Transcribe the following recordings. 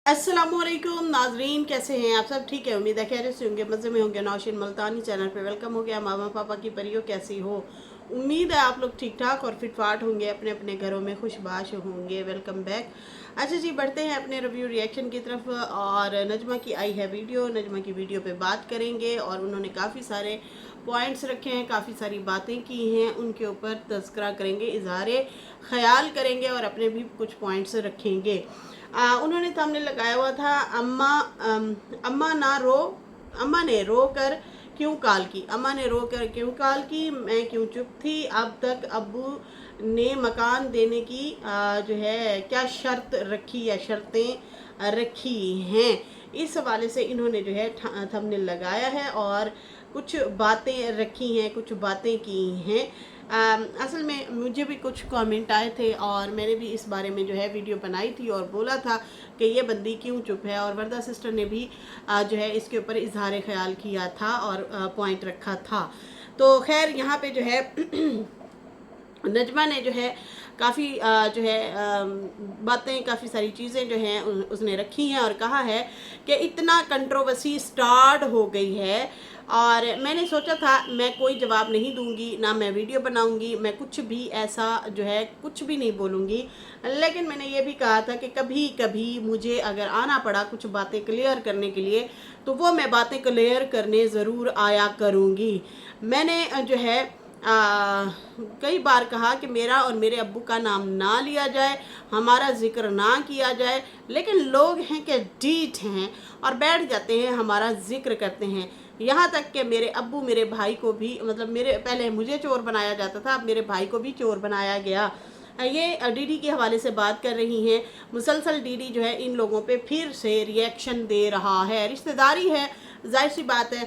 अस्सलामुअलैकुम नाजरीन, कैसे हैं आप सब? ठीक है, उम्मीद है खैरियत से होंगे, मज़े में होंगे। नौशीन मुल्तानी चैनल पे वेलकम हो गया। मामा पापा की परियों कैसी हो? उम्मीद है आप लोग ठीक ठाक और फिट फाट होंगे, अपने अपने घरों में खुशबाश होंगे। Welcome back. अच्छा जी, बढ़ते हैं अपने रिव्यू रिएक्शन की तरफ। और नजमा की आई है वीडियो, नजमा की वीडियो पे बात करेंगे। और उन्होंने काफ़ी सारे पॉइंट्स रखे हैं, काफ़ी सारी बातें की हैं, उनके ऊपर तज़किरा करेंगे, इज़हार ख्याल करेंगे और अपने भी कुछ पॉइंट्स रखेंगे। उन्होंने सामने लगाया हुआ था, अम्मा ना रो, अम्मा ने रो कर क्यों कॉल की, अम्मा ने रो कर क्यों कॉल की, मैं क्यों चुप थी, अब तक अब्बू ने मकान देने की जो है क्या शर्त रखी या शर्तें रखी हैं। इस हवाले से इन्होंने जो है थंबनेल लगाया है और कुछ बातें रखी हैं, कुछ बातें की हैं। असल में मुझे भी कुछ कमेंट आए थे और मैंने भी इस बारे में जो है वीडियो बनाई थी और बोला था कि ये बंदी क्यों चुप है। और वर्दा सिस्टर ने भी जो है इसके ऊपर इजहार ख्याल किया था और पॉइंट रखा था। तो खैर यहाँ पे जो है नजमा ने जो है काफ़ी जो है बातें, काफ़ी सारी चीज़ें जो हैं उसने रखी हैं और कहा है कि इतना कंट्रोवर्सी स्टार्ट हो गई है। और मैंने सोचा था मैं कोई जवाब नहीं दूंगी, ना मैं वीडियो बनाऊंगी, मैं कुछ भी ऐसा जो है कुछ भी नहीं बोलूँगी। लेकिन मैंने ये भी कहा था कि कभी कभी मुझे अगर आना पड़ा कुछ बातें क्लियर करने के लिए, तो वो मैं बातें क्लियर करने ज़रूर आया करूँगी। मैंने जो है कई बार कहा कि मेरा और मेरे अब्बू का नाम ना लिया जाए, हमारा जिक्र ना किया जाए, लेकिन लोग हैं कि डीठ हैं और बैठ जाते हैं, हमारा जिक्र करते हैं। यहाँ तक कि मेरे अब्बू मेरे भाई को भी, मतलब मेरे पहले मुझे चोर बनाया जाता था, अब मेरे भाई को भी चोर बनाया गया। ये डीडी के हवाले से बात कर रही हैं। मुसलसल डीडी जो है इन लोगों पे फिर से रिएक्शन दे रहा है। रिश्तेदारी है, जाहिर सी बात है।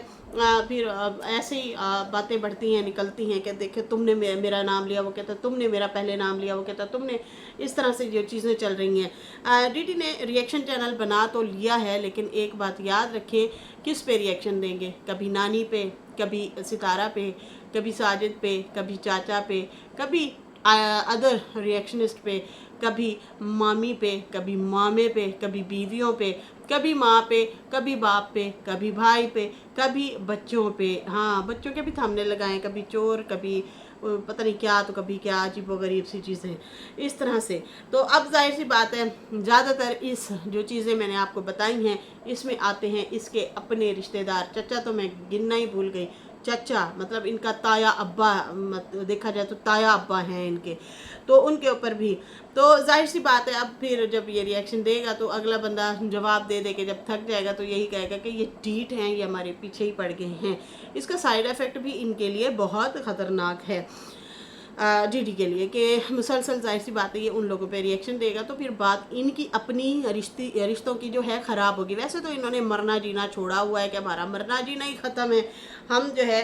फिर ऐसे ही बातें बढ़ती हैं, निकलती हैं कि देखे तुमने मेरा नाम लिया, वो कहता तुमने मेरा पहले नाम लिया, वो कहता तुमने, इस तरह से जो चीज़ें चल रही हैं। डीडी ने रिएक्शन चैनल बना तो लिया है, लेकिन एक बात याद रखें, किस पे रिएक्शन देंगे? कभी नानी पे, कभी सितारा पे, कभी साजिद पे, कभी चाचा पे, कभी अदर रिएक्शनिस्ट पे, कभी मामी पे, कभी मामे पे, कभी बीवियों पे, कभी माँ पे, कभी बाप पे, कभी भाई पे, कभी बच्चों पे। हाँ, बच्चों के भी थंबनेल लगाएं, कभी चोर, कभी पता नहीं क्या, तो कभी क्या, अजीबो गरीब सी चीज़ें इस तरह से। तो अब जाहिर सी बात है, ज़्यादातर इस जो चीज़ें मैंने आपको बताई हैं, इसमें आते हैं इसके अपने रिश्तेदार। चचा तो मैं गिनना ही भूल गई, चचा मतलब इनका ताया अब्बा, देखा जाए तो ताया अब्बा हैं इनके, तो उनके ऊपर भी। तो जाहिर सी बात है, अब फिर जब ये रिएक्शन देगा तो अगला बंदा जवाब दे दे के जब थक जाएगा तो यही कहेगा कि ये ढीठ हैं, ये हमारे पीछे ही पड़ गए हैं। इसका साइड इफ़ेक्ट भी इनके लिए बहुत ख़तरनाक है, डीडी के लिए, कि मुसलसल जाहिर सी बात है ये उन लोगों पे रिएक्शन देगा तो फिर बात इनकी अपनी रिश्तों की जो है ख़राब होगी। वैसे तो इन्होंने मरना जीना छोड़ा हुआ है कि हमारा मरना जीना ही ख़त्म है, हम जो है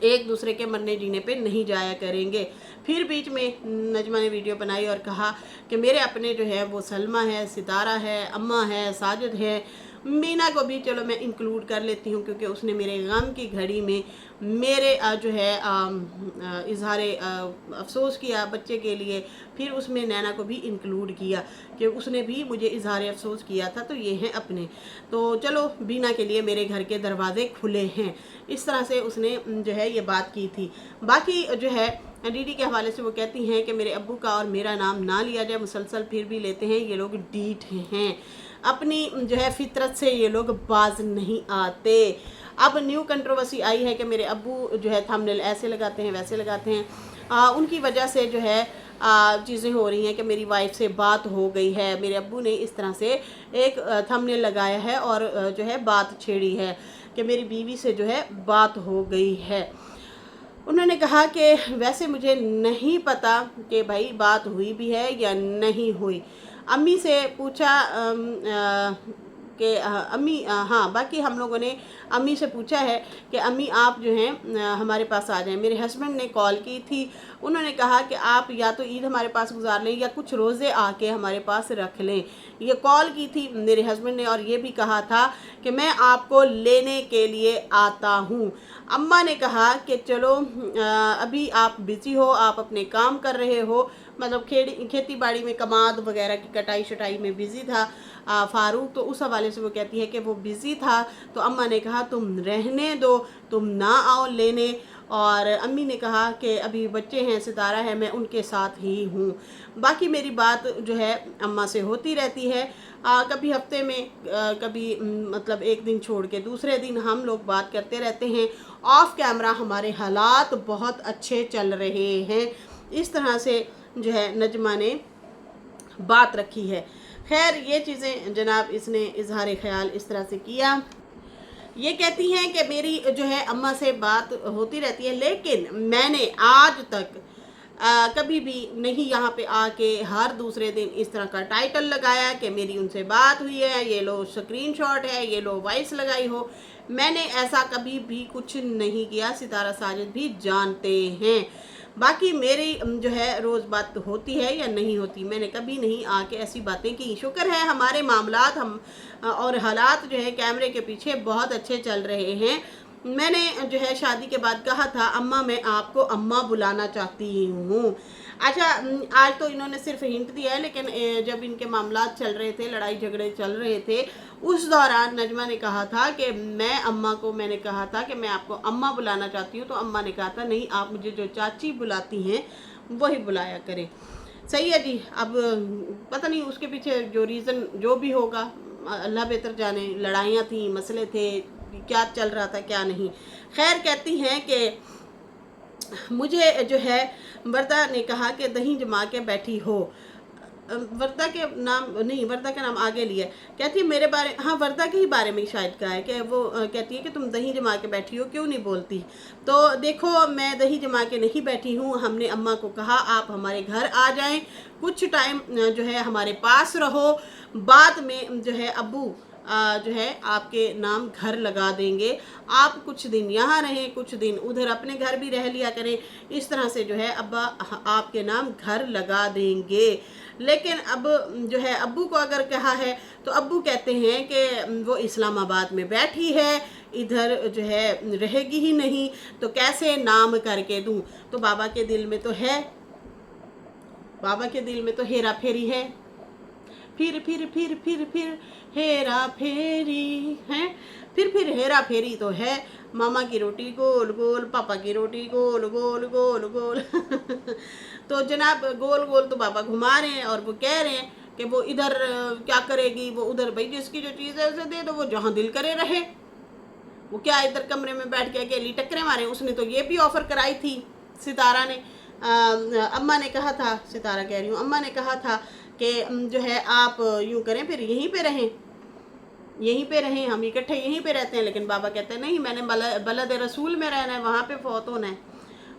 एक दूसरे के मरने जीने पे नहीं जाया करेंगे। फिर बीच में नजमा ने वीडियो बनाई और कहा कि मेरे अपने जो है वो सलमा है, सितारा है, अम्मा है, साजिद है, मीना को भी चलो मैं इंक्लूड कर लेती हूँ क्योंकि उसने मेरे गम की घड़ी में मेरे जो है इजहार अफसोस किया बच्चे के लिए। फिर उसमें नैना को भी इंक्लूड किया कि उसने भी मुझे इजहार अफसोस किया था, तो ये हैं अपने। तो चलो बीना के लिए मेरे घर के दरवाजे खुले हैं, इस तरह से उसने जो है ये बात की थी। बाकी जो है डीडी के हवाले से वो कहती हैं कि मेरे अब्बू का और मेरा नाम ना लिया जाए, मुसलसल फिर भी लेते हैं, ये लोग डीठ हैं, अपनी जो है फितरत से ये लोग बाज नहीं आते। अब न्यू कंट्रोवर्सी आई है कि मेरे अब्बू जो है थंबनेल ऐसे लगाते हैं, वैसे लगाते हैं। उनकी वजह से जो है चीज़ें हो रही हैं कि मेरी वाइफ से बात हो गई है। मेरे अब्बू ने इस तरह से एक थंबनेल लगाया है और जो है बात छेड़ी है कि मेरी बीवी से जो है बात हो गई है। उन्होंने कहा कि वैसे मुझे नहीं पता कि भाई बात हुई भी है या नहीं हुई। अम्मी से पूछा कि अम्मी, हाँ, बाकी हम लोगों ने अम्मी से पूछा है कि अम्मी आप जो हैं हमारे पास आ जाएं। मेरे हस्बैंड ने कॉल की थी, उन्होंने कहा कि आप या तो ईद हमारे पास गुजार लें या कुछ रोज़े आके हमारे पास रख लें। ये कॉल की थी मेरे हस्बैंड ने और ये भी कहा था कि मैं आपको लेने के लिए आता हूँ। अम्मा ने कहा कि चलो अभी आप बिज़ी हो, आप अपने काम कर रहे हो, मतलब खेती बाड़ी में कमाद वगैरह की कटाई शटाई में बिज़ी था। फ़ारूक, तो उस हवाले से वो कहती है कि वो बिज़ी था, तो अम्मा ने कहा तुम रहने दो, तुम ना आओ लेने। और अम्मी ने कहा कि अभी बच्चे हैं, सितारा है, मैं उनके साथ ही हूँ। बाकी मेरी बात जो है अम्मा से होती रहती है, कभी हफ्ते में कभी मतलब एक दिन छोड़ के दूसरे दिन हम लोग बात करते रहते हैं। ऑफ कैमरा हमारे हालात बहुत अच्छे चल रहे हैं। इस तरह से जो है नजमा ने बात रखी है। खैर ये चीज़ें जनाब इसने इजहार ख्याल इस तरह से किया। ये कहती हैं कि मेरी जो है अम्मा से बात होती रहती है, लेकिन मैंने आज तक कभी भी नहीं यहाँ पे आके हर दूसरे दिन इस तरह का टाइटल लगाया कि मेरी उनसे बात हुई है, ये लो स्क्रीनशॉट है, ये लो वॉइस लगाई हो। मैंने ऐसा कभी भी कुछ नहीं किया, सितारा साजिद भी जानते हैं। बाकी मेरी जो है रोज़ बात होती है या नहीं होती, मैंने कभी नहीं आके ऐसी बातें की। शुक्र है हमारे मामलात हम और हालात जो है कैमरे के पीछे बहुत अच्छे चल रहे हैं। मैंने जो है शादी के बाद कहा था अम्मा मैं आपको अम्मा बुलाना चाहती हूँ। अच्छा, आज तो इन्होंने सिर्फ हिंट दिया है, लेकिन जब इनके मामलात चल रहे थे, लड़ाई झगड़े चल रहे थे, उस दौरान नजमा ने कहा था कि मैं अम्मा को मैंने कहा था कि मैं आपको अम्मा बुलाना चाहती हूँ, तो अम्मा ने कहा था नहीं, आप मुझे जो चाची बुलाती हैं वही बुलाया करें। सही है जी। अब पता नहीं उसके पीछे जो रीज़न जो भी होगा, अल्लाह बेहतर जाने। लड़ाइयाँ थी, मसले थे, क्या चल रहा था क्या नहीं। खैर कहती हैं कि मुझे जो है वर्दा ने कहा कि दही जमा के बैठी हो। वर्दा के नाम नहीं, वर्दा का नाम आगे लिया। कहती है मेरे बारे, हाँ वर्दा के ही बारे में शायद कहा है कि वो कहती है कि तुम दही जमा के बैठी हो, क्यों नहीं बोलती। तो देखो मैं दही जमा के नहीं बैठी हूँ, हमने अम्मा को कहा आप हमारे घर आ जाएं, कुछ टाइम जो है हमारे पास रहो, बाद में जो है अब्बू जो है आपके नाम घर लगा देंगे, आप कुछ दिन यहाँ रहें, कुछ दिन उधर अपने घर भी रह लिया करें। इस तरह से जो है अब्बा आपके नाम घर लगा देंगे। लेकिन अब जो है अब्बू को अगर कहा है तो अब्बू कहते हैं कि वो इस्लामाबाद में बैठी है, इधर जो है रहेगी ही नहीं, तो कैसे नाम करके दूँ। तो बाबा के दिल में तो है, बाबा के दिल में तो हेरा फेरी है, फिर हेरा फेरी है, फिर हेरा फेरी तो है। मामा की रोटी गोल गोल, पापा की रोटी गोल गोल गोल गोल तो जनाब गोल गोल तो बाबा घुमा रहे हैं और वो कह रहे हैं कि वो इधर क्या करेगी, वो उधर, भाई जिसकी जो चीज़ है उसे दे दो, वो जहाँ दिल करे रहे। वो क्या इधर कमरे में बैठ के अकेली टक्करें मारे। उसने तो ये भी ऑफ़र कराई थी सितारा ने, अम्मा ने कहा था, सितारा कह रही हूँ, अम्मा ने कहा था कि जो है आप यूँ करें, फिर यहीं पे रहें, यहीं पे रहें, हम इकट्ठे यहीं पे रहते हैं। लेकिन बाबा कहते हैं नहीं, मैंने बलद रसूल में रहना है, वहाँ पे फौत होना है,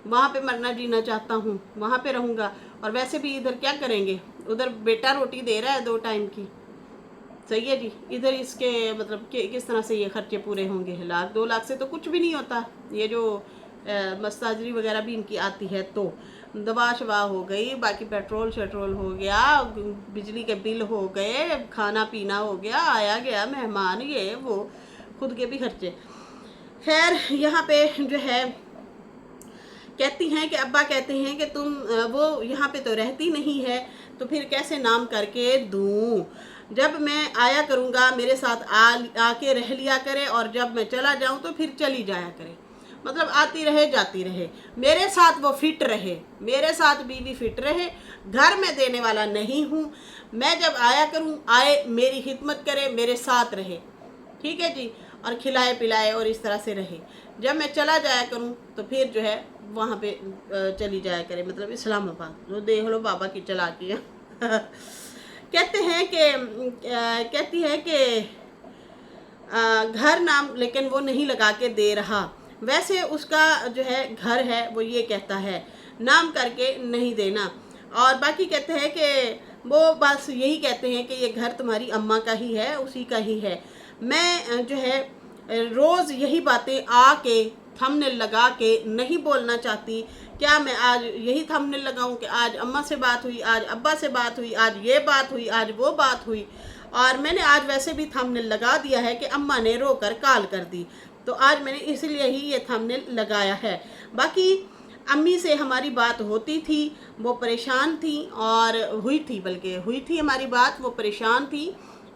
वहाँ पे मरना जीना चाहता हूँ, वहाँ पे रहूँगा। और वैसे भी इधर क्या करेंगे, उधर बेटा रोटी दे रहा है 2 टाइम की। सही है जी। इधर इसके मतलब कि किस तरह से ये खर्चे पूरे होंगे। 1-2 लाख से तो कुछ भी नहीं होता। ये जो मस्ताजरी वगैरह भी इनकी आती है, तो दवा शवा हो गई, बाकी पेट्रोल शेट्रोल हो गया, बिजली के बिल हो गए, खाना पीना हो गया, आया गया मेहमान, ये वो, खुद के भी खर्चे। खैर यहाँ पे जो है कहती हैं कि अब्बा कहते हैं कि तुम वो यहाँ पे तो रहती नहीं है, तो फिर कैसे नाम करके दूँ। जब मैं आया करूँगा मेरे साथ आके रह लिया करे, और जब मैं चला जाऊँ तो फिर चली जाया करे। मतलब आती रहे जाती रहे, मेरे साथ वो फिट रहे, मेरे साथ बीवी फिट रहे। घर में देने वाला नहीं हूँ मैं, जब आया करूँ आए, मेरी खिदमत करे, मेरे साथ रहे, ठीक है जी, और खिलाए पिलाए और इस तरह से रहे। जब मैं चला जाया करूँ तो फिर जो है वहाँ पे चली जाया करे, मतलब इस्लामाबाद। तो देख लो बाबा की चालाकी है कहते हैं कि कहती है कि घर नाम लेकिन वो नहीं लगा के दे रहा। वैसे उसका जो है घर है, वो ये कहता है नाम करके नहीं देना। और बाकी कहते हैं कि वो बस यही कहते हैं कि ये घर तुम्हारी अम्मा का ही है, उसी का ही है। मैं जो है रोज़ यही बातें आके थंबनेल लगा के नहीं बोलना चाहती। क्या मैं आज यही थंबनेल लगाऊं कि आज अम्मा से बात हुई, आज अब्बा से बात हुई, आज ये बात हुई, आज वो बात हुई। और मैंने आज वैसे भी थंबनेल लगा दिया है कि अम्मा ने रोकर कॉल कर दी, तो आज मैंने इसलिए ही ये थंबनेल लगाया है। बाकी अम्मी से हमारी बात होती थी, वो परेशान थी, और हुई थी, बल्कि हुई थी हमारी बात, वो परेशान थी।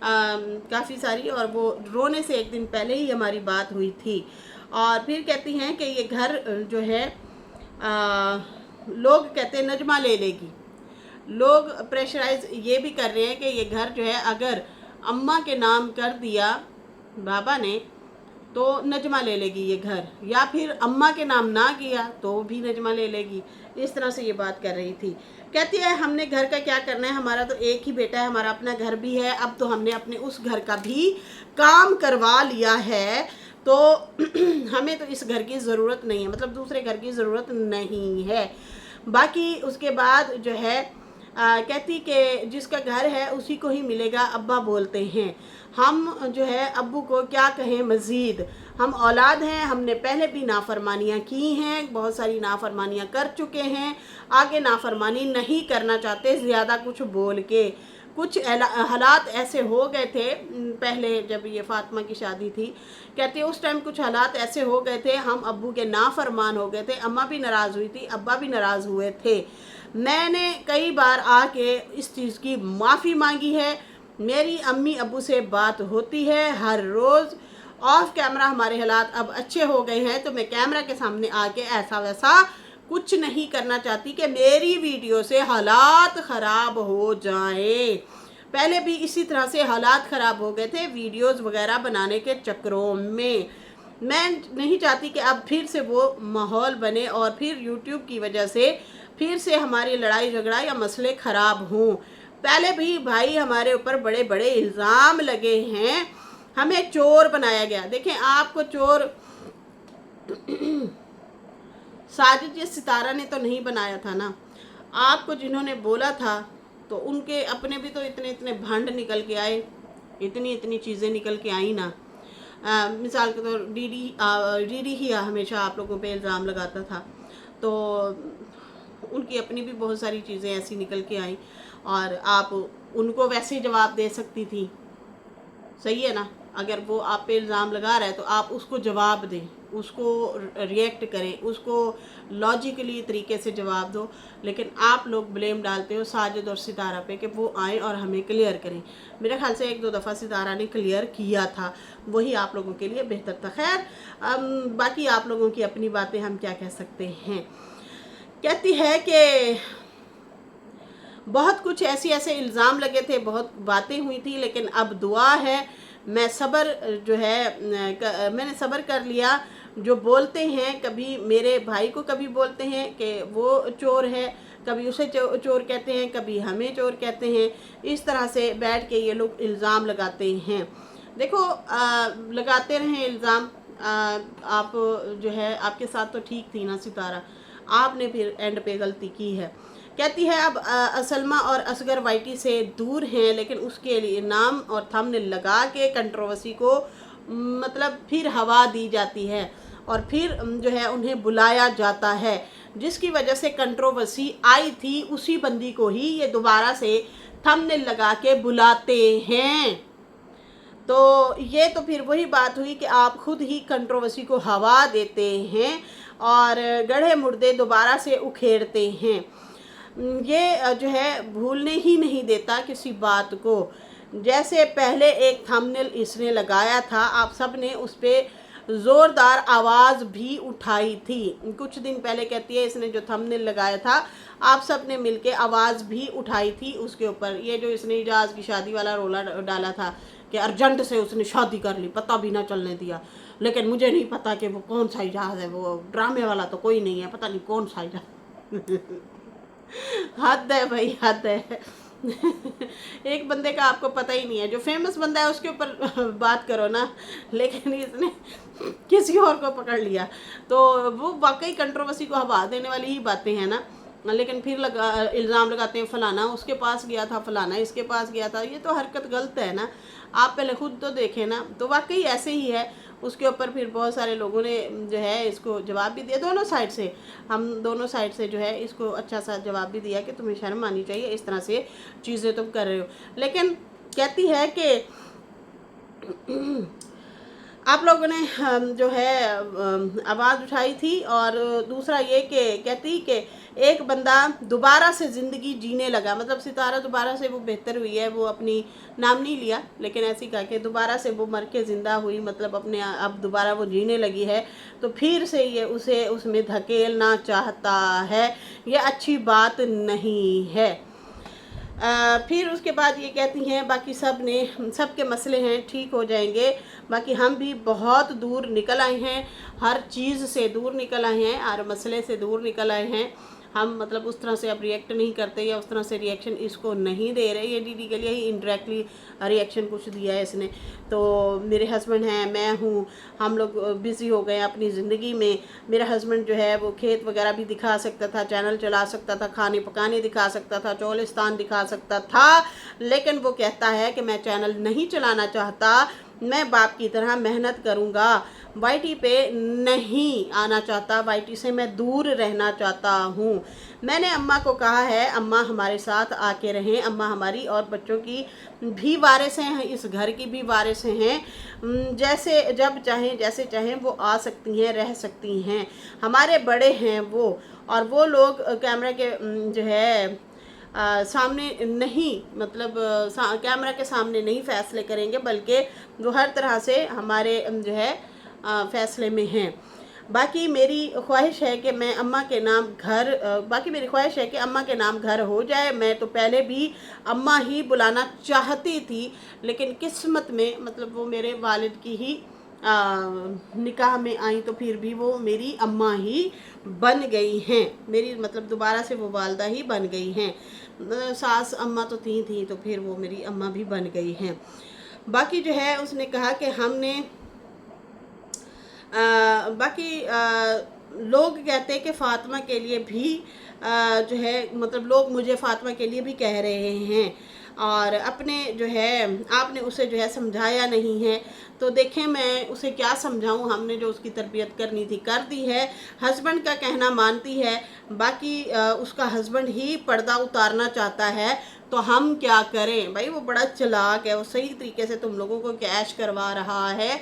काफ़ी सारी, और वो रोने से एक दिन पहले ही हमारी बात हुई थी। और फिर कहती हैं कि ये घर जो है लोग कहते हैं नजमा ले लेगी। लोग प्रेशराइज ये भी कर रहे हैं कि ये घर जो है अगर अम्मा के नाम कर दिया बाबा ने तो नजमा ले लेगी ये घर, या फिर अम्मा के नाम ना किया तो भी नजमा ले लेगी। इस तरह से ये बात कर रही थी। कहती है हमने घर का क्या करना है, हमारा तो एक ही बेटा है, हमारा अपना घर भी है, अब तो हमने अपने उस घर का भी काम करवा लिया है, तो हमें तो इस घर की ज़रूरत नहीं है, मतलब दूसरे घर की ज़रूरत नहीं है। बाकी उसके बाद जो है कहती कि जिसका घर है उसी को ही मिलेगा, अब्बा बोलते हैं। हम जो है अब्बू को क्या कहें मज़ीद, हम औलाद हैं, हमने पहले भी नाफरमानियाँ की हैं, बहुत सारी नाफरमानियाँ कर चुके हैं, आगे नाफरमानी नहीं करना चाहते ज़्यादा कुछ बोल के। कुछ हालात ऐसे हो गए थे पहले जब ये फ़ातिमा की शादी थी, कहते उस टाइम कुछ हालात ऐसे हो गए थे, हम अब्बू के नाफरमान हो गए थे, अम्मा भी नाराज़ हुई थी, अब्बा भी नाराज़ हुए थे। मैंने कई बार आके इस चीज़ की माफ़ी मांगी है, मेरी अम्मी अब्बू से बात होती है हर रोज़। ऑफ कैमरा हमारे हालात अब अच्छे हो गए हैं, तो मैं कैमरा के सामने आके ऐसा वैसा कुछ नहीं करना चाहती कि मेरी वीडियो से हालात ख़राब हो जाएं। पहले भी इसी तरह से हालात ख़राब हो गए थे वीडियोस वगैरह बनाने के चक्करों में। मैं नहीं चाहती कि अब फिर से वो माहौल बने और फिर यूट्यूब की वजह से फिर से हमारी लड़ाई झगड़ा या मसले ख़राब हों। पहले भी भाई हमारे ऊपर बड़े बड़े इल्ज़ाम लगे हैं, हमें चोर बनाया गया। देखें आपको चोर साजिद ये सितारा ने तो नहीं बनाया था ना, आपको जिन्होंने बोला था तो उनके अपने भी तो इतने इतने भंड निकल के आए, इतनी इतनी चीज़ें निकल के आई ना। मिसाल के तौर डीडी ही हमेशा आप लोगों पे इल्ज़ाम लगाता था, तो उनकी अपनी भी बहुत सारी चीज़ें ऐसी निकल के आई और आप उनको वैसे ही जवाब दे सकती थी। सही है ना, अगर वो आप पे इल्ज़ाम लगा रहा है तो आप उसको जवाब दें, उसको रिएक्ट करें, उसको लॉजिकली तरीके से जवाब दो। लेकिन आप लोग ब्लेम डालते हो साजिद और सितारा पे कि वो आए और हमें क्लियर करें। मेरे ख्याल से एक दो दफ़ा सितारा ने क्लियर किया था, वही आप लोगों के लिए बेहतर था। खैर बाकी आप लोगों की अपनी बातें, हम क्या कह सकते हैं। कहती है कि बहुत कुछ ऐसे इल्ज़ाम लगे थे, बहुत बातें हुई थी, लेकिन अब दुआ है, मैं सब्र जो है मैंने सब्र कर लिया। जो बोलते हैं, कभी मेरे भाई को कभी बोलते हैं कि वो चोर है, कभी उसे चोर कहते हैं, कभी हमें चोर कहते हैं। इस तरह से बैठ के ये लोग इल्ज़ाम लगाते हैं। देखो लगाते रहें इल्ज़ाम। आप जो है आपके साथ तो ठीक थी ना सितारा, आपने फिर एंड पे गलती की है। कहती है अब असलमा और असगर वाइटी से दूर हैं, लेकिन उसके लिए नाम और थंबनेल लगा के कंट्रोवर्सी को मतलब फिर हवा दी जाती है और फिर जो है उन्हें बुलाया जाता है, जिसकी वजह से कंट्रोवर्सी आई थी। उसी बंदी को ही ये दोबारा से थंबनेल लगा के बुलाते हैं। तो ये तो फिर वही बात हुई कि आप खुद ही कंट्रोवर्सी को हवा देते हैं और गढ़े मुर्दे दोबारा से उखेड़ते हैं। ये जो है भूलने ही नहीं देता किसी बात को। जैसे पहले एक थंबनेल इसने लगाया था, आप सब ने उस पर ज़ोरदार आवाज़ भी उठाई थी। कुछ दिन पहले कहती है इसने जो थंबनेल लगाया था, आप सब ने मिलके आवाज़ भी उठाई थी उसके ऊपर। ये जो इसने इजाज़ की शादी वाला रोला डाला था कि अर्जेंट से उसने शादी कर ली, पता भी ना चलने दिया, लेकिन मुझे नहीं पता कि वो कौन सा इजाज़ है, वो ड्रामे वाला तो कोई नहीं है, पता नहीं कौन सा इजाज़। हद है भाई, हद है। एक बंदे का आपको पता ही नहीं है, जो फेमस बंदा है उसके ऊपर बात करो ना, लेकिन इसने किसी और को पकड़ लिया। तो वो वाकई कंट्रोवर्सी को हवा देने वाली ही बातें हैं ना, लेकिन फिर इल्ज़ाम लगाते हैं फलाना उसके पास गया था, फलाना इसके पास गया था। ये तो हरकत गलत है ना, आप पहले खुद तो देखें ना। तो वाकई ऐसे ही है। उसके ऊपर फिर बहुत सारे लोगों ने जो है इसको जवाब भी दिया, दोनों साइड से, हम दोनों साइड से जो है इसको अच्छा सा जवाब भी दिया कि तुम्हें शर्म आनी चाहिए, इस तरह से चीज़ें तुम कर रहे हो। लेकिन कहती है कि आप लोगों ने जो है आवाज़ उठाई थी। और दूसरा ये कि कहती कि एक बंदा दोबारा से ज़िंदगी जीने लगा, मतलब सितारा दोबारा से वो बेहतर हुई है, वो अपनी नाम नहीं लिया लेकिन ऐसी कहा कि दोबारा से वो मर के ज़िंदा हुई, मतलब अपने अब दोबारा वो जीने लगी है, तो फिर से ये उसे उसमें धकेलना चाहता है, ये अच्छी बात नहीं है। फिर उसके बाद ये कहती हैं बाकी सब के मसले हैं ठीक हो जाएंगे, बाकी हम भी बहुत दूर निकल आए हैं, हर चीज़ से दूर निकल आए हैं, हर मसले से दूर निकल आए हैं हम, मतलब उस तरह से अब रिएक्ट नहीं करते या उस तरह से रिएक्शन इसको नहीं दे रहे। ये दीदी के लिए ही इनडायरेक्टली रिएक्शन कुछ दिया है इसने। तो मेरे हस्बैंड हैं, मैं हूँ, हम लोग बिज़ी हो गए अपनी ज़िंदगी में। मेरा हस्बैंड जो है वो खेत वगैरह भी दिखा सकता था, चैनल चला सकता था, खाने पकाने दिखा सकता था, चौलिस्तान दिखा सकता था, लेकिन वो कहता है कि मैं चैनल नहीं चलाना चाहता, मैं बाप की तरह मेहनत करूँगा, वाईटी पे नहीं आना चाहता, वाईटी से मैं दूर रहना चाहता हूँ। मैंने अम्मा को कहा है अम्मा हमारे साथ आके रहें, अम्मा हमारी और बच्चों की भी वारिस हैं, इस घर की भी वारिस हैं, जैसे जब चाहें जैसे चाहें वो आ सकती हैं, रह सकती हैं, हमारे बड़े हैं वो, और वो लोग कैमरा के जो है सामने नहीं, मतलब कैमरा के सामने नहीं फैसले करेंगे, बल्कि वो हर तरह से हमारे जो है फ़ैसले में हैं। बाकी मेरी ख्वाहिश है कि मैं अम्मा के नाम घर बाकी मेरी ख्वाहिश है कि अम्मा के नाम घर हो जाए। मैं तो पहले भी अम्मा ही बुलाना चाहती थी, लेकिन किस्मत में, मतलब वो मेरे वालिद की ही निकाह में आई, तो फिर भी वो मेरी अम्मा ही बन गई हैं, मेरी मतलब दोबारा से वो वालदा ही बन गई हैं। सास अम्मा तो थी तो फिर वो मेरी अम्मा भी बन गई हैं। बाकी जो है उसने कहा कि हमने बाकी लोग कहते हैं कि फ़ातिमा के लिए भी जो है, मतलब लोग मुझे फ़ातिमा के लिए भी कह रहे हैं, और अपने जो है आपने उसे जो है समझाया नहीं है। तो देखें मैं उसे क्या समझाऊं, हमने जो उसकी तरबियत करनी थी कर दी है, हस्बैंड का कहना मानती है, बाकी उसका हस्बैंड ही पर्दा उतारना चाहता है, तो हम क्या करें भाई। वो बड़ा चालाक है, वो सही तरीके से तुम लोगों को कैश करवा रहा है।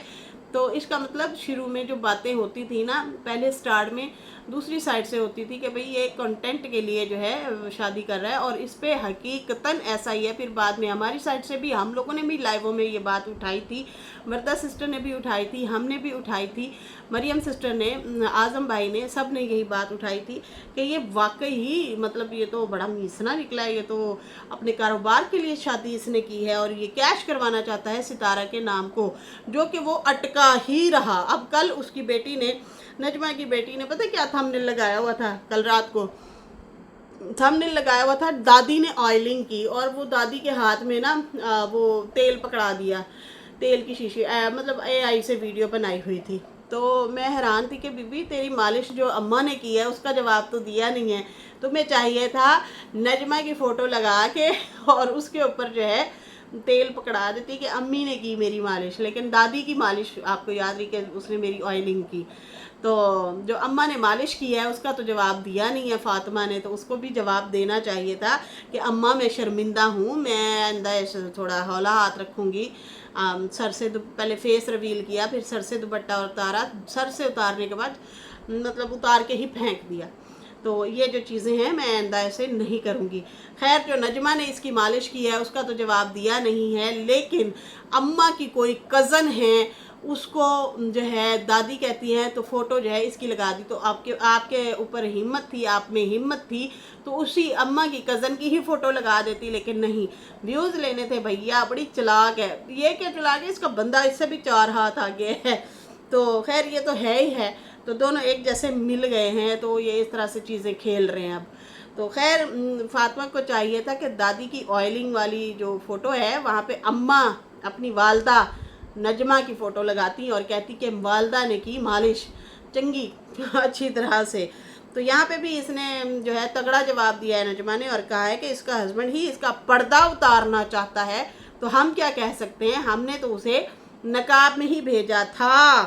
तो इसका मतलब शुरू में जो बातें होती थी ना, पहले स्टार्ट में दूसरी साइड से होती थी कि भाई ये कंटेंट के लिए जो है शादी कर रहा है, और इस पे हकीकतन ऐसा ही है। फिर बाद में हमारी साइड से भी हम लोगों ने भी लाइवों में ये बात उठाई थी, वर्दा सिस्टर ने भी उठाई थी, हमने भी उठाई थी, मरियम सिस्टर ने, आज़म भाई ने, सब ने यही बात उठाई थी कि ये वाकई ही, मतलब ये तो बड़ा मीसना निकला है, ये तो अपने कारोबार के लिए शादी इसने की है, और ये कैश करवाना चाहता है सितारा के नाम को, जो कि वो अटका ही रहा। अब कल उसकी बेटी ने, नजमा की बेटी ने, पता क्या थंबनेल लगाया हुआ था, कल रात को थंबनेल लगाया हुआ था, दादी ने ऑयलिंग की, और वो दादी के हाथ में ना वो तेल पकड़ा दिया, तेल की शीशी, मतलब AI से वीडियो बनाई हुई थी। तो मैं हैरान थी कि बीबी तेरी मालिश जो अम्मा ने की है उसका जवाब तो दिया नहीं है, तुम्हें चाहिए था नजमा की फ़ोटो लगा के और उसके ऊपर जो है तेल पकड़ा देती कि अम्मी ने की मेरी मालिश, लेकिन दादी की मालिश आपको याद रही कि उसने मेरी ऑयलिंग की। तो जो अम्मा ने मालिश की है उसका तो जवाब दिया नहीं है फ़ातिमा ने, तो उसको भी जवाब देना चाहिए था कि अम्मा मैं शर्मिंदा हूँ, मैं आइंदा थोड़ा हौला हाथ रखूँगी। सर से पहले फेस रिवील किया, फिर सर से दुपट्टा उतारा, सर से उतारने के बाद मतलब उतार के ही फेंक दिया। तो ये जो चीज़ें हैं मैं आइंदा ऐसे नहीं करूँगी। खैर जो नजमा ने इसकी मालिश की है उसका तो जवाब दिया नहीं है, लेकिन अम्मा की कोई कज़न है उसको जो है दादी कहती है तो फ़ोटो जो है इसकी लगा दी। तो आपके ऊपर हिम्मत थी, आप में हिम्मत थी तो उसी अम्मा की कज़न की ही फ़ोटो लगा देती, लेकिन नहीं, व्यूज़ लेने थे भैया। बड़ी चालाक है, ये क्या चालाक है, इसका बंदा इससे भी 4 हाथ आगे है। तो खैर ये तो है ही है, तो दोनों एक जैसे मिल गए हैं, तो ये इस तरह से चीज़ें खेल रहे हैं अब। तो खैर फ़ातिमा को चाहिए था कि दादी की ऑयलिंग वाली जो फ़ोटो है वहाँ पे अम्मा अपनी वालदा नजमा की फ़ोटो लगाती और कहती कि वालदा ने की मालिश चंगी अच्छी तरह से। तो यहाँ पे भी इसने जो है तगड़ा जवाब दिया है नजमा ने, और कहा है कि इसका हस्बैंड ही इसका पर्दा उतारना चाहता है, तो हम क्या कह सकते हैं, हमने तो उसे नकाब में ही भेजा था।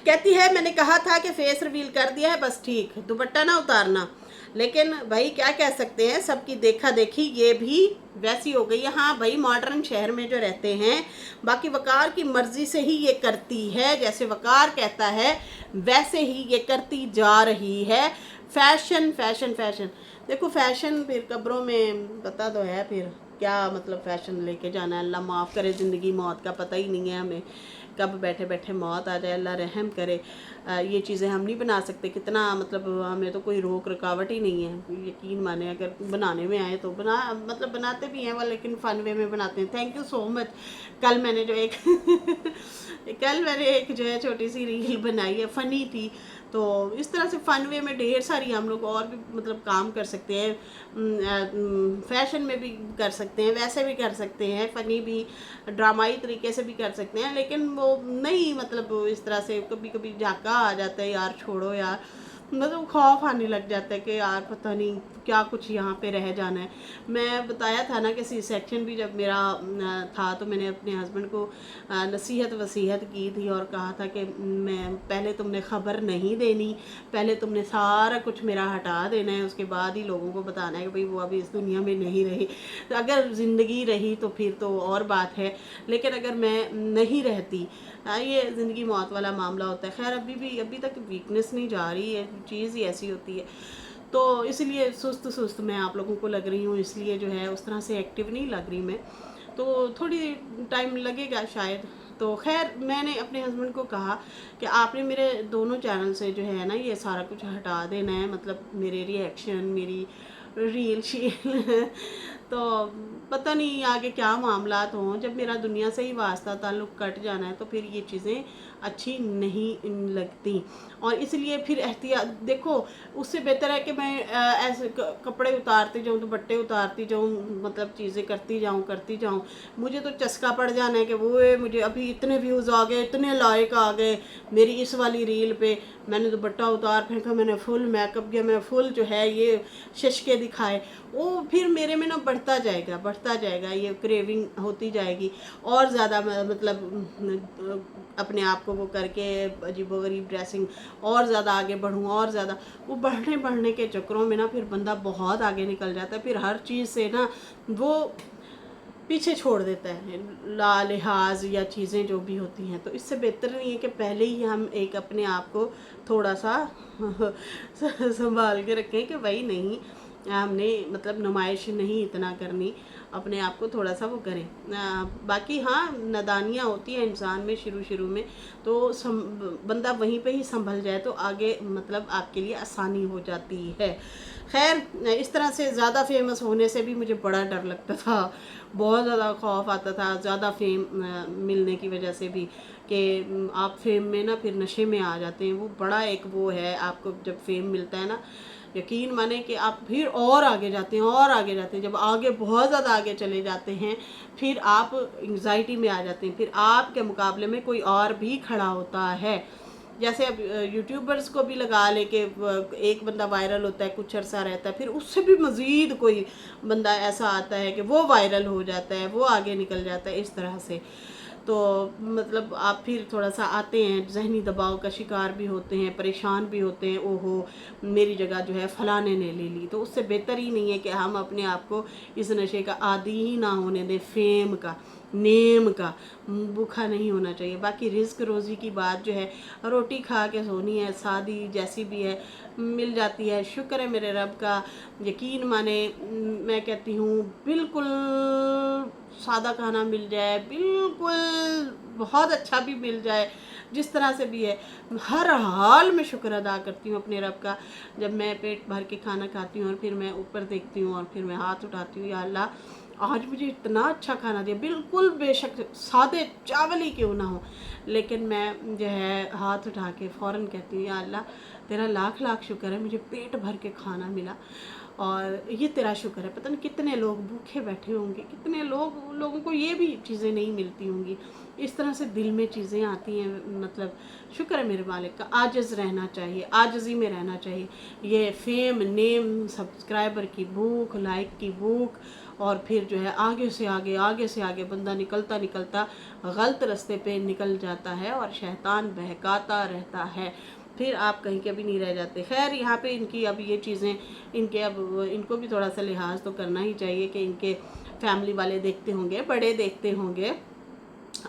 कहती है मैंने कहा था कि फेस रिवील कर दिया है, बस ठीक, दुपट्टा ना उतारना। लेकिन भाई क्या कह सकते हैं, सबकी देखा देखी ये भी वैसी हो गई है। हाँ भाई, मॉडर्न शहर में जो रहते हैं, बाकी वकार की मर्जी से ही ये करती है, जैसे वकार कहता है वैसे ही ये करती जा रही है। फैशन फैशन फैशन, देखो फैशन फिर कब्रों में पता तो है फिर क्या मतलब फैशन लेके जाना है। अल्लाह माफ़ करे, ज़िंदगी मौत का पता ही नहीं है हमें, कब बैठे बैठे मौत आ जाए, अल्लाह रहम करे। ये चीज़ें हम नहीं बना सकते, कितना मतलब हमें तो कोई रोक रुकावट ही नहीं है। यकीन माने अगर बनाने में आए तो बना, मतलब बनाते भी हैं वो, लेकिन फ़न वे में बनाते हैं। Thank you so much. कल मैंने जो एक कल मैंने एक जो है छोटी सी रील बनाई है, फ़नी थी। तो इस तरह से फ़न वे में ढेर सारी हम लोग और भी मतलब काम कर सकते हैं। फैशन में भी कर सकते हैं, वैसे भी कर सकते हैं, फ़नी भी ड्रामाई तरीके से भी कर सकते हैं, लेकिन वो नहीं मतलब इस तरह से कभी कभी झाका आ जाता है यार, छोड़ो यार, मतलब खौफ आने लग जाता है कि यार पता नहीं क्या कुछ यहाँ पे रह जाना है। मैं बताया था ना कि सी सेक्शन भी जब मेरा था तो मैंने अपने हस्बैंड को नसीहत वसीहत की थी और कहा था कि मैं पहले तुमने ख़बर नहीं देनी, पहले तुमने सारा कुछ मेरा हटा देना है, उसके बाद ही लोगों को बताना है कि भाई वो अभी इस दुनिया में नहीं रही। तो अगर ज़िंदगी रही तो फिर तो और बात है, लेकिन अगर मैं नहीं रहती, ये ज़िंदगी मौत वाला मामला होता है। खैर अभी तक वीकनेस नहीं जा रही है, चीज़ ही ऐसी होती है। तो इसलिए सुस्त सुस्त मैं आप लोगों को लग रही हूँ, इसलिए जो है उस तरह से एक्टिव नहीं लग रही मैं, तो थोड़ी टाइम लगेगा शायद। तो खैर मैंने अपने हस्बैंड को कहा कि आपने मेरे दोनों चैनल से जो है ना ये सारा कुछ हटा देना है, मतलब मेरे रिएक्शन, मेरी रील शील तो पता नहीं आगे क्या मामलात हों। जब मेरा दुनिया से ही वास्ता ताल्लुक़ कट जाना है तो फिर ये चीज़ें अच्छी नहीं लगती, और इसलिए फिर एहतियात, देखो उससे बेहतर है कि मैं ऐसे कपड़े उतारती जाऊँ, दुपट्टे उतारती जाऊँ, मतलब चीज़ें करती जाऊँ। मुझे तो चस्का पड़ जाना है कि वो मुझे अभी इतने व्यूज़ आ गए, इतने लाइक आ गए मेरी इस वाली रील पे, मैंने दुपट्टा उतार फेंका, मैंने फुल मेकअप किया, मैं फुल जो है ये शशके दिखाए, वो फिर मेरे में ना बढ़ता जाएगा, ये क्रेविंग होती जाएगी और ज़्यादा, मतलब अपने आप को वो करके अजीबोगरीब ड्रेसिंग और ज़्यादा आगे बढ़ूँ और ज़्यादा, वो बढ़ने के चक्करों में ना फिर बंदा बहुत आगे निकल जाता है, फिर हर चीज़ से ना वो पीछे छोड़ देता है, लिहाज या चीज़ें जो भी होती हैं। तो इससे बेहतर नहीं है कि पहले ही हम एक अपने आप को थोड़ा सा संभाल के रखें कि भाई नहीं, हमने मतलब नुमाइश नहीं इतना करनी, अपने आप को थोड़ा सा वो करें। बाकी हाँ, नादानियाँ होती हैं इंसान में शुरू में, तो बंदा वहीं पे ही संभल जाए तो आगे मतलब आपके लिए आसानी हो जाती है। खैर इस तरह से ज़्यादा फेमस होने से भी मुझे बड़ा डर लगता था, बहुत ज़्यादा खौफ आता था ज़्यादा फेम मिलने की वजह से भी, कि आप फेम में ना फिर नशे में आ जाते हैं। वो बड़ा एक वो है, आपको जब फेम मिलता है ना, यकीन माने कि आप फिर और आगे जाते हैं, जब आगे बहुत ज़्यादा आगे चले जाते हैं फिर आप एंग्जाइटी में आ जाते हैं, फिर आपके मुकाबले में कोई और भी खड़ा होता है। जैसे अब यूट्यूबर्स को भी लगा ले कि एक बंदा वायरल होता है, कुछ अरसा रहता है, फिर उससे भी मज़ीद कोई बंदा ऐसा आता है कि वो वायरल हो जाता है, वो आगे निकल जाता है, इस तरह से। तो मतलब आप फिर थोड़ा सा आते हैं, जहनी दबाव का शिकार भी होते हैं, परेशान भी होते हैं, ओहो मेरी जगह जो है फ़लाने ने ले ली। तो उससे बेहतर ही नहीं है कि हम अपने आप को इस नशे का आदी ही ना होने दें, फेम का, नेम का भूखा नहीं होना चाहिए। बाकी रिस्क रोज़ी की बात जो है, रोटी खा के सोनी है, शादी जैसी भी है मिल जाती है, शुक्र है मेरे रब का। यकीन माने मैं कहती हूँ बिल्कुल सादा खाना मिल जाए, बिल्कुल बहुत अच्छा भी मिल जाए, जिस तरह से भी है, हर हाल में शुक्र अदा करती हूँ अपने रब का। जब मैं पेट भर के खाना खाती हूँ और फिर मैं ऊपर देखती हूँ और फिर मैं हाथ उठाती हूँ, या अल्लाह आज मुझे इतना अच्छा खाना दिया, बिल्कुल बेशक सादे चावल ही क्यों ना हो, लेकिन मैं जो है हाथ उठा के फ़ौरन कहती हूँ या अल्लाह तेरा लाख लाख शुक्र है, मुझे पेट भर के खाना मिला, और ये तेरा शुक्र है। पता नहीं कितने लोग भूखे बैठे होंगे, कितने लोगों को ये भी चीज़ें नहीं मिलती होंगी। इस तरह से दिल में चीज़ें आती हैं, मतलब शुक्र है मेरे मालिक का। आजिज़ रहना चाहिए, आजिज़ी में रहना चाहिए। ये फेम, नेम, सब्सक्राइबर की भूख, लाइक की भूख, और फिर जो है आगे से आगे बंदा निकलता गलत रास्ते पे निकल जाता है और शैतान बहकाता रहता है। फिर आप कहीं के भी नहीं रह जाते। खैर यहाँ पे इनकी अब ये चीज़ें इनको भी थोड़ा सा लिहाज तो करना ही चाहिए कि इनके फैमिली वाले देखते होंगे, बड़े देखते होंगे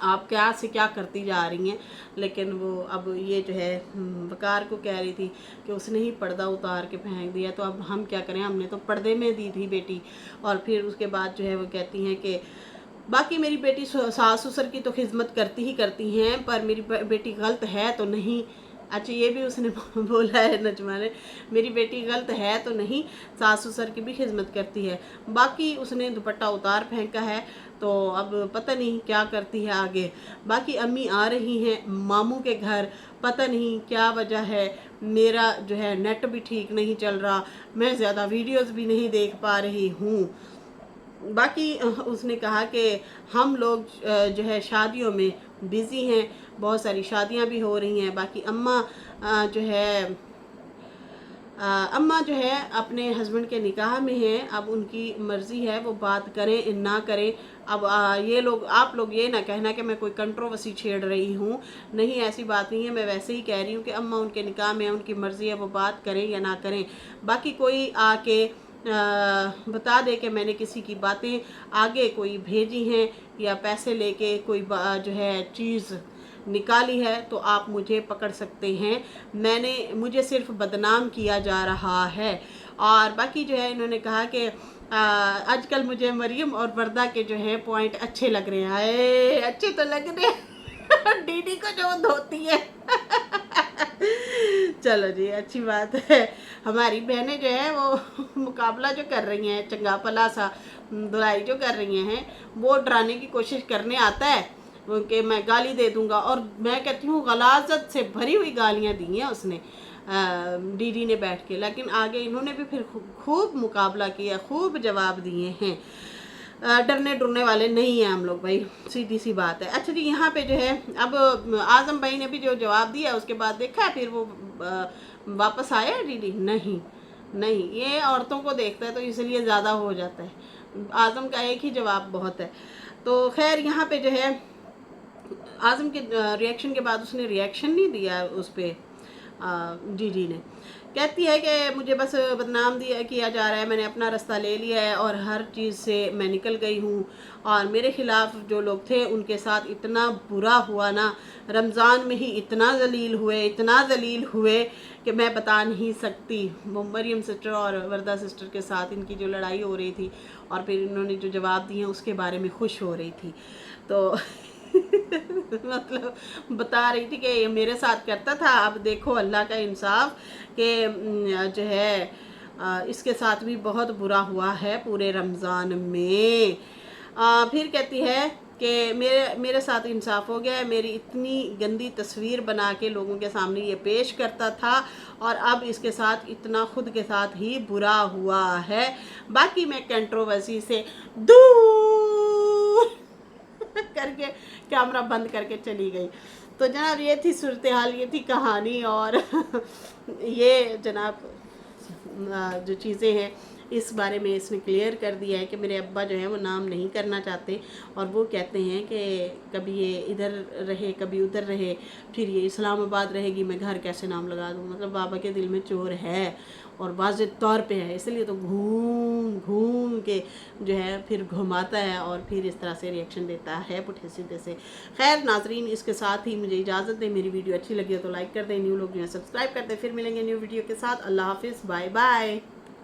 आप क्या से क्या करती जा रही हैं। लेकिन वो अब ये जो है वकार को कह रही थी कि उसने ही पर्दा उतार के फेंक दिया, तो अब हम क्या करें, हमने तो पर्दे में दी थी बेटी। और फिर उसके बाद जो है वो कहती हैं कि बाकी मेरी बेटी सास ससुर की तो खिदमत करती ही करती हैं, पर मेरी बेटी गलत है तो नहीं। अच्छा ये भी उसने बोला है नजमा ने, मेरी बेटी गलत है तो नहीं, सास ससुर की भी खिदमत करती है। बाकी उसने दुपट्टा उतार फेंका है, तो अब पता नहीं क्या करती है आगे। बाकी अम्मी आ रही हैं मामू के घर, पता नहीं क्या वजह है। मेरा जो है नेट भी ठीक नहीं चल रहा, मैं ज़्यादा वीडियोस भी नहीं देख पा रही हूँ। बाकी उसने कहा कि हम लोग जो है शादियों में बिज़ी हैं, बहुत सारी शादियां भी हो रही हैं। बाकी अम्मा जो है अपने हस्बैंड के निकाह में हैं, अब उनकी मर्ज़ी है वो बात करें ना करें। अब ये लोग आप लोग ये ना कहना कि मैं कोई कंट्रोवर्सी छेड़ रही हूँ, नहीं ऐसी बात नहीं है। मैं वैसे ही कह रही हूँ कि अम्मा उनके निकाह में, उनकी मर्ज़ी है वो बात करें या ना करें। बाकी कोई आके बता दे कि मैंने किसी की बातें आगे कोई भेजी हैं या पैसे लेके कोई जो है चीज़ निकाली है, तो आप मुझे पकड़ सकते हैं। मुझे सिर्फ बदनाम किया जा रहा है। और बाकी जो है इन्होंने कहा कि आजकल मुझे मरियम और वर्दा के जो है पॉइंट अच्छे लग रहे हैं। अच्छे तो लग रहे हैं दीदी को जो धोती है चलो जी, अच्छी बात है। हमारी बहनें जो है वो मुकाबला जो कर रही हैं, चंगा भला सा धुलाई जो कर रही हैं, वो डराने की कोशिश करने आता है कि मैं गाली दे दूंगा। और मैं कहती हूँ गलाजत से भरी हुई गालियाँ दी हैं उसने दीदी ने बैठ के, लेकिन आगे इन्होंने भी फिर खूब मुकाबला किया, खूब जवाब दिए हैं। डरने डरने वाले नहीं हैं हम लोग भाई, सीधी सी बात है। अच्छा जी, यहाँ पे जो है अब आजम भाई ने भी जो जवाब दिया उसके बाद देखा फिर वो वापस आया दीदी, नहीं नहीं, ये औरतों को देखता है तो इसलिए ज़्यादा हो जाता है। आजम का एक ही जवाब बहुत है। तो खैर यहाँ पे जो है आजम के रिएक्शन के बाद उसने रिएक्शन नहीं दिया उस पर दीदी ने। कहती है कि मुझे बस बदनाम किया जा रहा है, मैंने अपना रास्ता ले लिया है और हर चीज़ से मैं निकल गई हूँ। और मेरे ख़िलाफ़ जो लोग थे उनके साथ इतना बुरा हुआ ना, रमज़ान में ही इतना ज़लील हुए कि मैं बता नहीं सकती। वो मरियम सिस्टर और वर्दा सिस्टर के साथ इनकी जो लड़ाई हो रही थी और फिर इन्होंने जो जवाब दिए उसके बारे में खुश हो रही थी। तो मतलब बता रही थी कि ये मेरे साथ करता था, अब देखो अल्लाह का इंसाफ कि जो है इसके साथ भी बहुत बुरा हुआ है पूरे रमज़ान में। फिर कहती है कि मेरे साथ इंसाफ हो गया है, मेरी इतनी गंदी तस्वीर बना के लोगों के सामने ये पेश करता था और अब इसके साथ इतना खुद के साथ ही बुरा हुआ है। बाकी मैं कंट्रोवर्सी से दूर करके कैमरा बंद करके चली गई। तो जनाब ये थी सूरत हाल, ये थी कहानी। और ये जनाब जो चीज़ें हैं इस बारे में इसने क्लियर कर दिया है कि मेरे अब्बा जो है वो नाम नहीं करना चाहते और वो कहते हैं कि कभी ये इधर रहे कभी उधर रहे, फिर ये इस्लामाबाद रहेगी, मैं घर कैसे नाम लगा दूँ। मतलब बाबा के दिल में चोर है और वाज़ेह तौर पे है, इसलिए तो घूम घूम के जो है फिर घुमाता है और फिर इस तरह से रिएक्शन देता है पुठे सीधे से। खैर नाजरीन, इसके साथ ही मुझे इजाज़त दें। मेरी वीडियो अच्छी लगी हो तो लाइक कर दें, न्यू लोग जो है सब्सक्राइब कर दें। फिर मिलेंगे न्यू वीडियो के साथ। अल्लाह हाफिज़, बाय बाय।